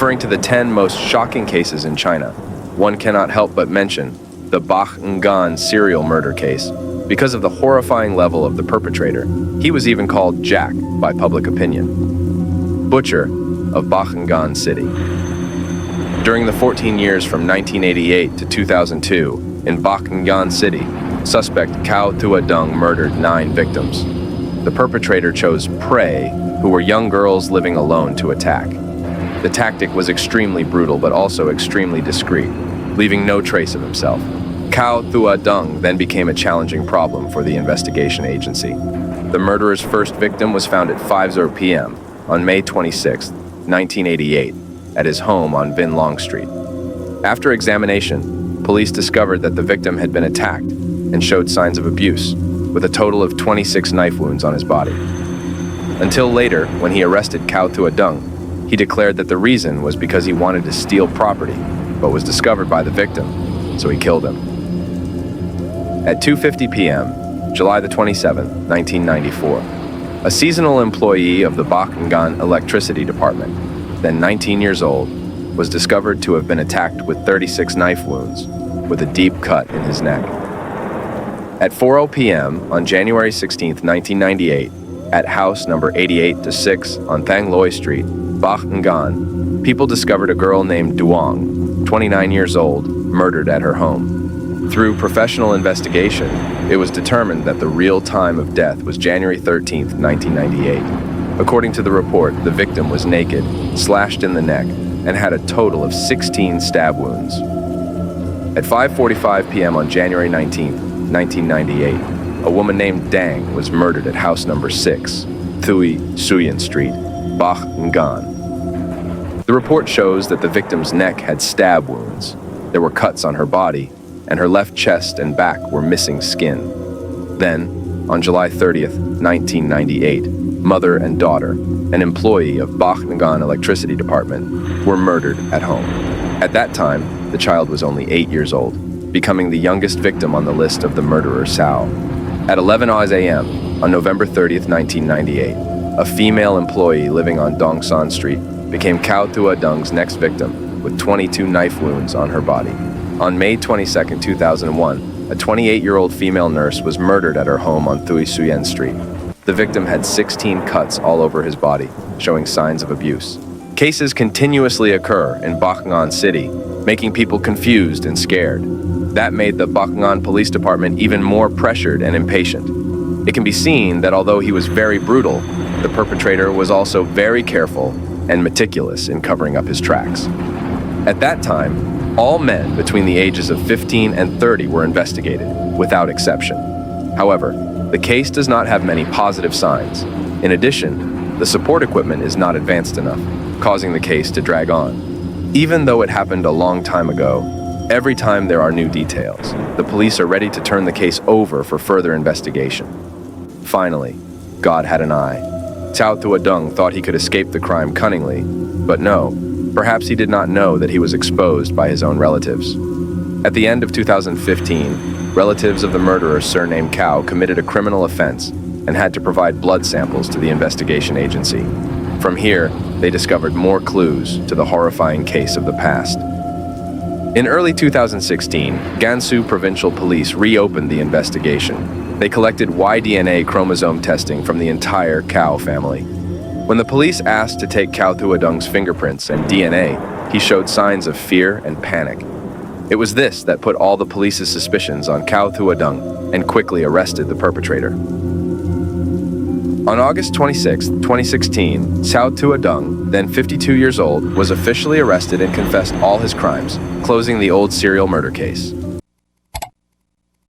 Referring to the 10 most shocking cases in China, one cannot help but mention the Bach Ngan serial murder case. Because of the horrifying level of the perpetrator, he was even called Jack by public opinion. Butcher of Bach Ngan City. During the 14 years from 1988 to 2002, in Bach Ngan City, suspect Cao Tua-dung murdered 9 victims. The perpetrator chose prey, who were young girls living alone, to attack. The tactic was extremely brutal but also extremely discreet, leaving no trace of himself. Cao Tua-dung then became a challenging problem for the investigation agency. The murderer's first victim was found at 5:00 p.m. on May 26, 1988, at his home on Vin Long Street. After examination, police discovered that the victim had been attacked and showed signs of abuse, with a total of 26 knife wounds on his body. Until later, when he arrested Cao Tua-dung, he declared that the reason was because he wanted to steal property, but was discovered by the victim, so he killed him. At 2:50 p.m., July the 27th, 1994, a seasonal employee of the Bach Ngan electricity department, then 19 years old, was discovered to have been attacked with 36 knife wounds, with a deep cut in his neck. At 4:00 p.m. on January 16, 1998, at house number 88-6 on Thang Loi Street, Bach Ngan, people discovered a girl named Duong, 29 years old, murdered at her home. Through professional investigation, it was determined that the real time of death was January 13, 1998. According to the report, the victim was naked, slashed in the neck, and had a total of 16 stab wounds. At 5:45 p.m. on January 19, 1998, a woman named Dang was murdered at house number 6, Thui Suyen Street, Bach Ngan. The report shows that the victim's neck had stab wounds. There were cuts on her body, and her left chest and back were missing skin. Then, on July 30th, 1998, mother and daughter, an employee of Bach Ngan electricity department, were murdered at home. At that time, the child was only 8 years old, becoming the youngest victim on the list of the murderer Sao. At 11 a.m. on November 30th, 1998, a female employee living on Dongsan Street became Cao Tua-dung's next victim with 22 knife wounds on her body. On May 22, 2001, a 28-year-old female nurse was murdered at her home on Thui Suyen Street. The victim had 16 cuts all over his body, showing signs of abuse. Cases continuously occur in Bach Ngan City, making people confused and scared. That made the Bach Ngan Police Department even more pressured and impatient. It can be seen that although he was very brutal, the perpetrator was also very careful and meticulous in covering up his tracks. At that time, all men between the ages of 15 and 30 were investigated, without exception. However, the case does not have many positive signs. In addition, the support equipment is not advanced enough, causing the case to drag on. Even though it happened a long time ago, every time there are new details, the police are ready to turn the case over for further investigation. Finally, God had an eye. Cao Tua-dung thought he could escape the crime cunningly, but no, perhaps he did not know that he was exposed by his own relatives. At the end of 2015, relatives of the murderer surnamed Cao committed a criminal offense and had to provide blood samples to the investigation agency. From here, they discovered more clues to the horrifying case of the past. In early 2016, Gansu Provincial Police reopened the investigation. They collected Y-DNA chromosome testing from the entire Cao family. When the police asked to take Cao Tua-dung's fingerprints and DNA, he showed signs of fear and panic. It was this that put all the police's suspicions on Cao Tua-dung and quickly arrested the perpetrator. On August 26, 2016, Cao Tua-dung, then 52 years old, was officially arrested and confessed all his crimes, closing the old serial murder case.